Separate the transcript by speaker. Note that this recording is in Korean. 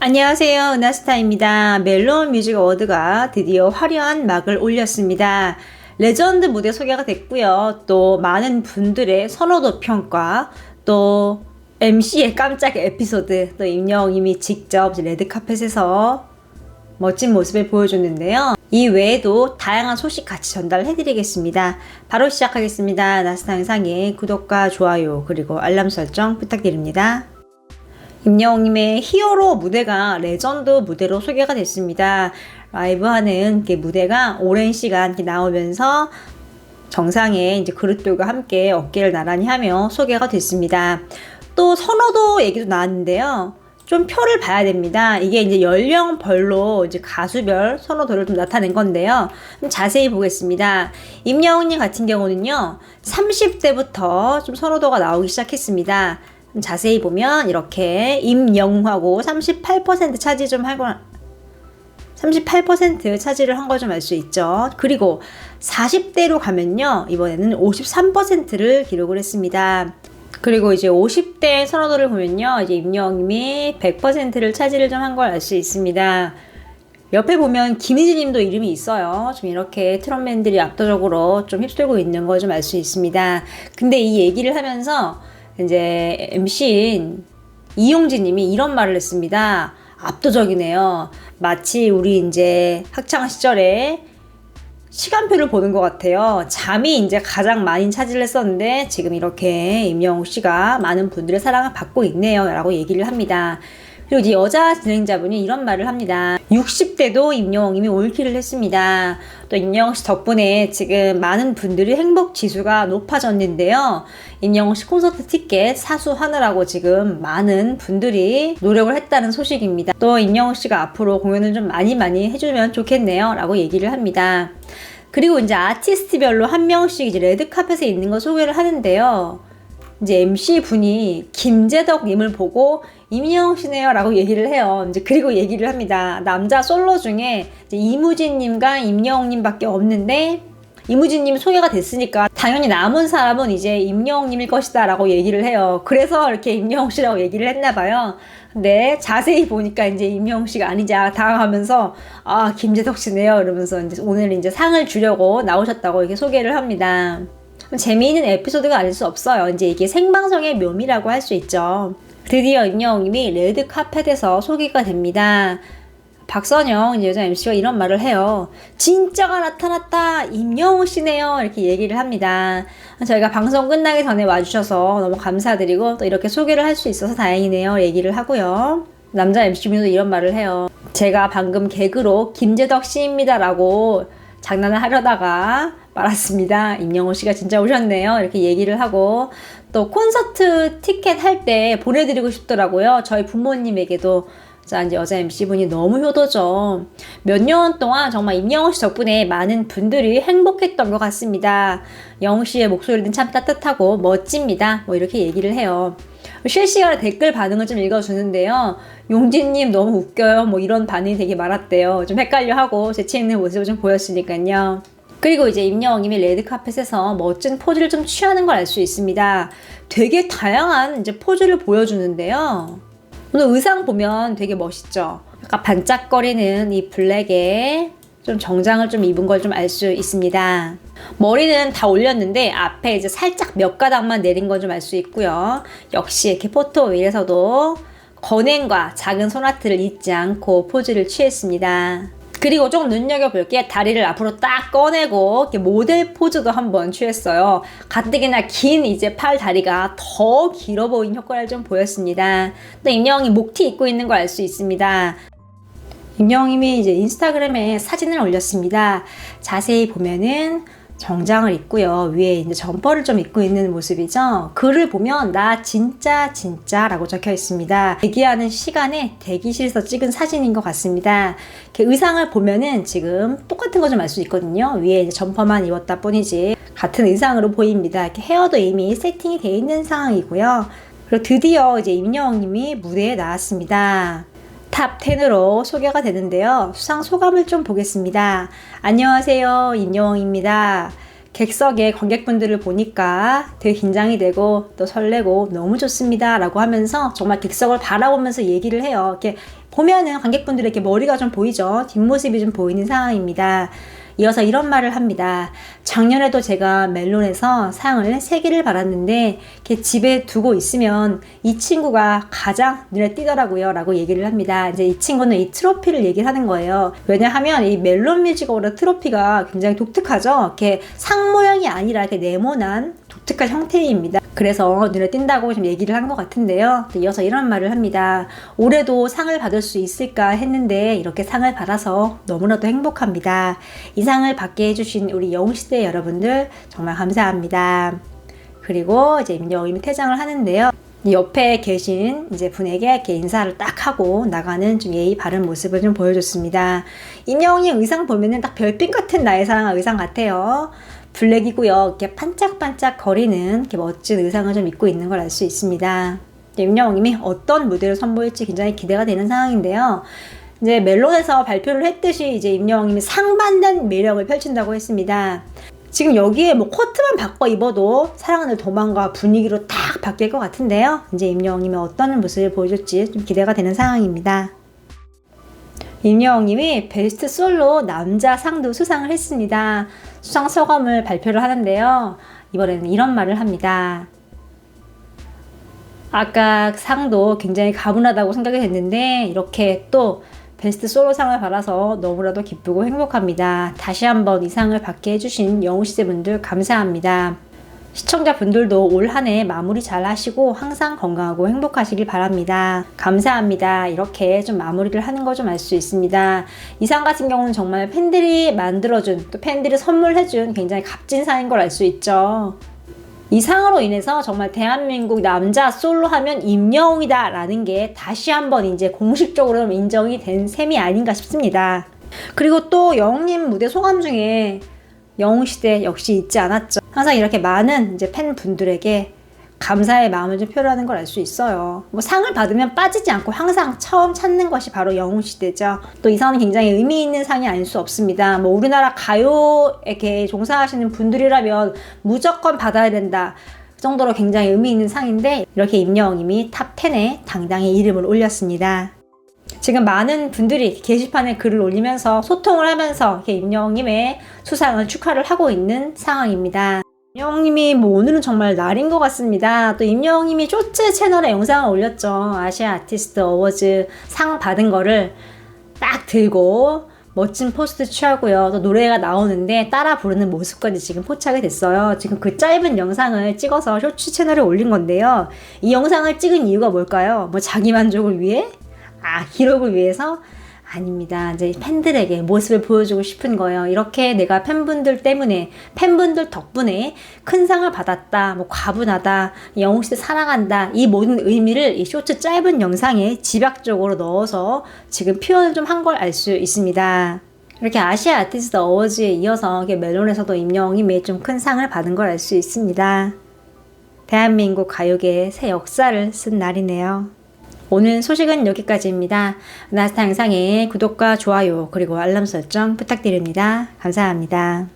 Speaker 1: 안녕하세요. 은하스타입니다. 멜론 뮤직 어워드가 드디어 화려한 막을 올렸습니다. 레전드 무대 소개가 됐고요. 또 많은 분들의 선호도 평가, 또 MC의 깜짝 에피소드, 또 임영웅님이 직접 레드카펫에서 멋진 모습을 보여줬는데요. 이 외에도 다양한 소식 같이 전달해드리겠습니다. 바로 시작하겠습니다. 나스타 영상에 구독과 좋아요 그리고 알람 설정 부탁드립니다. 임영웅님의 히어로 무대가 레전드 무대로 소개가 됐습니다. 라이브하는 무대가 오랜 시간 나오면서 정상에 이제 그룹들과 함께 어깨를 나란히 하며 소개가 됐습니다. 또 선호도 얘기도 나왔는데요. 좀 표를 봐야 됩니다. 이게 이제 연령별로 이제 가수별 선호도를 좀 나타낸 건데요. 좀 자세히 보겠습니다. 임영웅님 같은 경우는요, 30대부터 좀 선호도가 나오기 시작했습니다. 자세히 보면 이렇게 임영웅하고 38% 차지 좀 하고 38% 차지를 한 걸 좀 알 수 있죠. 그리고 40대로 가면요, 이번에는 53%를 기록을 했습니다. 그리고 이제 50대 선호도를 보면요, 이제 임영웅님이 100%를 차지를 좀 한 걸 알 수 있습니다. 옆에 보면 김희재 님도 이름이 있어요. 좀 이렇게 트롯맨들이 압도적으로 좀 휩쓸고 있는 걸 좀 알 수 있습니다. 근데 이 얘기를 하면서 이제 MC인 이용진 님이 이런 말을 했습니다. 압도적이네요. 마치 우리 이제 학창 시절에 시간표를 보는 것 같아요. 잠이 이제 가장 많이 차지를 했었는데 지금 이렇게 임영웅 씨가 많은 분들의 사랑을 받고 있네요. 라고 얘기를 합니다. 그리고 이제 여자 진행자분이 이런 말을 합니다. 60대도 임영웅님이 올킬을 했습니다. 또 임영웅 씨 덕분에 지금 많은 분들이 행복 지수가 높아졌는데요. 임영웅 씨 콘서트 티켓 사수하느라고 지금 많은 분들이 노력을 했다는 소식입니다. 또 임영웅 씨가 앞으로 공연을 좀 많이 해주면 좋겠네요. 라고 얘기를 합니다. 그리고 이제 아티스트별로 한 명씩 이제 레드카펫에 있는 거 소개를 하는데요. 이제 MC 분이 김재덕 님을 보고 임영웅 씨네요 라고 얘기를 해요. 이제 그리고 얘기를 합니다. 남자 솔로 중에 이제 이무진 님과 임영웅 님 밖에 없는데 이무진 님 소개가 됐으니까 당연히 남은 사람은 이제 임영웅 님일 것이다 라고 얘기를 해요. 그래서 이렇게 임영웅 씨라고 얘기를 했나 봐요. 근데 자세히 보니까 이제 임영웅 씨가 아니자 당황하면서 김재덕 씨네요 이러면서 이제 오늘 이제 상을 주려고 나오셨다고 이렇게 소개를 합니다. 재미있는 에피소드가 아닐 수 없어요. 이제 이게 생방송의 묘미라고 할 수 있죠. 드디어 임영웅님이 레드카펫에서 소개가 됩니다. 박선영 여자 MC가 이런 말을 해요. 진짜가 나타났다. 임영웅 씨네요. 이렇게 얘기를 합니다. 저희가 방송 끝나기 전에 와주셔서 너무 감사드리고 또 이렇게 소개를 할 수 있어서 다행이네요. 얘기를 하고요. 남자 MC분도 이런 말을 해요. 제가 방금 개그로 김재덕 씨입니다 라고 장난을 하려다가 말았습니다. 임영웅 씨가 진짜 오셨네요. 이렇게 얘기를 하고 또 콘서트 티켓 할 때 보내드리고 싶더라고요. 저희 부모님에게도. 자, 이제 여자 MC분이 너무 효도죠. 몇 년 동안 정말 임영웅 씨 덕분에 많은 분들이 행복했던 것 같습니다. 영웅 씨의 목소리는 참 따뜻하고 멋집니다. 뭐 이렇게 얘기를 해요. 실시간에 댓글 반응을 좀 읽어주는데요. 용진님 너무 웃겨요. 뭐 이런 반응이 되게 많았대요. 좀 헷갈려하고 재치있는 모습을 좀 보였으니까요. 그리고 이제 임영웅님이 레드카펫에서 멋진 포즈를 좀 취하는 걸 알 수 있습니다. 되게 다양한 이제 포즈를 보여주는데요. 오늘 의상 보면 되게 멋있죠. 약간 반짝거리는 이 블랙에 좀 정장을 좀 입은 걸 좀 알 수 있습니다. 머리는 다 올렸는데 앞에 이제 살짝 몇 가닥만 내린 건 좀 알 수 있고요. 역시 이렇게 포토 윌에서도 건행과 작은 소나트를 잊지 않고 포즈를 취했습니다. 그리고 조금 눈여겨볼 게 다리를 앞으로 딱 꺼내고 이렇게 모델 포즈도 한번 취했어요. 가뜩이나 긴 이제 팔 다리가 더 길어 보이는 효과를 좀 보였습니다. 또 임영웅이 목티 입고 있는 걸 알 수 있습니다. 임영웅님이 이제 인스타그램에 사진을 올렸습니다. 자세히 보면은 정장을 입고요. 위에 이제 점퍼를 좀 입고 있는 모습이죠. 글을 보면 나 진짜 라고 적혀 있습니다. 대기하는 시간에 대기실에서 찍은 사진인 것 같습니다. 이렇게 의상을 보면은 지금 똑같은 거 좀 알 수 있거든요. 위에 이제 점퍼만 입었다 뿐이지 같은 의상으로 보입니다. 이렇게 헤어도 이미 세팅이 되어 있는 상황이고요. 그리고 드디어 이제 임영웅님이 무대에 나왔습니다. 탑 10으로 소개가 되는데요. 수상 소감을 좀 보겠습니다. 안녕하세요. 임영웅입니다. 객석의 관객분들을 보니까 되게 긴장이 되고 또 설레고 너무 좋습니다 라고 하면서 정말 객석을 바라보면서 얘기를 해요. 이렇게 보면은 관객분들의 이렇게 머리가 좀 보이죠. 뒷모습이 좀 보이는 상황입니다. 이어서 이런 말을 합니다. 작년에도 제가 멜론에서 상을 3개를 받았는데 이렇게 집에 두고 있으면 이 친구가 가장 눈에 띄더라고요 라고 얘기를 합니다. 이제 이 친구는 이 트로피를 얘기를 하는 거예요. 왜냐하면 이 멜론 뮤직 어워드 트로피가 굉장히 독특하죠. 이렇게 상 모양이 아니라 이렇게 네모난 독특한 형태입니다. 그래서 눈에 띈다고 좀 얘기를 한 것 같은데요. 이어서 이런 말을 합니다. 올해도 상을 받을 수 있을까 했는데 이렇게 상을 받아서 너무나도 행복합니다. 이 상을 받게 해주신 우리 영웅시대 여러분들 정말 감사합니다. 그리고 이제 임영웅님이 퇴장을 하는데요. 옆에 계신 이제 분에게 이렇게 인사를 딱 하고 나가는 좀 예의 바른 모습을 좀 보여줬습니다. 임영웅님 의상 보면은 딱 별빛 같은 나의 사랑 의상 같아요. 블랙이고요. 이렇게 반짝반짝 거리는 이렇게 멋진 의상을 좀 입고 있는 걸 알 수 있습니다. 임영웅님이 어떤 무대를 선보일지 굉장히 기대가 되는 상황인데요. 이제 멜론에서 발표를 했듯이 이제 임영웅님이 상반된 매력을 펼친다고 했습니다. 지금 여기에 뭐 코트만 바꿔 입어도 사랑하는 도망과 분위기로 딱 바뀔 것 같은데요. 이제 임영웅님이 어떤 모습을 보여줄지 좀 기대가 되는 상황입니다. 임영웅님이 베스트 솔로 남자 상도 수상을 했습니다. 수상 소감을 발표를 하는데요. 이번에는 이런 말을 합니다. 아까 상도 굉장히 가분하다고 생각이 됐는데 이렇게 또 베스트 솔로상을 받아서 너무나도 기쁘고 행복합니다. 다시 한번 이 상을 받게 해주신 영웅시대분들 감사합니다. 시청자분들도 올 한 해 마무리 잘 하시고 항상 건강하고 행복하시길 바랍니다. 감사합니다. 이렇게 좀 마무리를 하는 거 좀 알 수 있습니다. 이 상 같은 경우는 정말 팬들이 만들어준 또 팬들이 선물해준 굉장히 값진 상인 걸 알 수 있죠. 이 상으로 인해서 정말 대한민국 남자 솔로 하면 임영웅이다 라는 게 다시 한번 이제 공식적으로 인정이 된 셈이 아닌가 싶습니다. 그리고 또 영웅님 무대 소감 중에 영웅시대 역시 잊지 않았죠. 항상 이렇게 많은 이제 팬분들에게 감사의 마음을 좀 표현하는 걸 알 수 있어요. 뭐 상을 받으면 빠지지 않고 항상 처음 찾는 것이 바로 영웅시대죠. 또 이 상은 굉장히 의미 있는 상이 아닐 수 없습니다. 뭐 우리나라 가요에 종사하시는 분들이라면 무조건 받아야 된다. 그 정도로 굉장히 의미 있는 상인데 이렇게 임영웅님이 탑 10에 당당히 이름을 올렸습니다. 지금 많은 분들이 게시판에 글을 올리면서 소통을 하면서 이렇게 임영웅님의 수상을 축하를 하고 있는 상황입니다. 임영웅님이 뭐 오늘은 정말 날인 것 같습니다. 또 임영웅님이 쇼츠 채널에 영상을 올렸죠. 아시아 아티스트 어워즈 상 받은 거를 딱 들고 멋진 포스트 취하고요. 또 노래가 나오는데 따라 부르는 모습까지 지금 포착이 됐어요. 지금 그 짧은 영상을 찍어서 쇼츠 채널에 올린 건데요. 이 영상을 찍은 이유가 뭘까요? 뭐 자기 만족을 위해? 기록을 위해서? 아닙니다. 이제 팬들에게 모습을 보여주고 싶은 거예요. 이렇게 내가 팬분들 때문에, 팬분들 덕분에 큰 상을 받았다, 뭐 과분하다, 영웅시대 사랑한다, 이 모든 의미를 이 쇼츠 짧은 영상에 집약적으로 넣어서 지금 표현을 좀 한 걸 알 수 있습니다. 이렇게 아시아 아티스트 어워즈에 이어서 멜론에서도 임영웅이 좀 큰 상을 받은 걸 알 수 있습니다. 대한민국 가요계의 새 역사를 쓴 날이네요. 오늘 소식은 여기까지입니다. 나스타 영상에 구독과 좋아요 그리고 알람 설정 부탁드립니다. 감사합니다.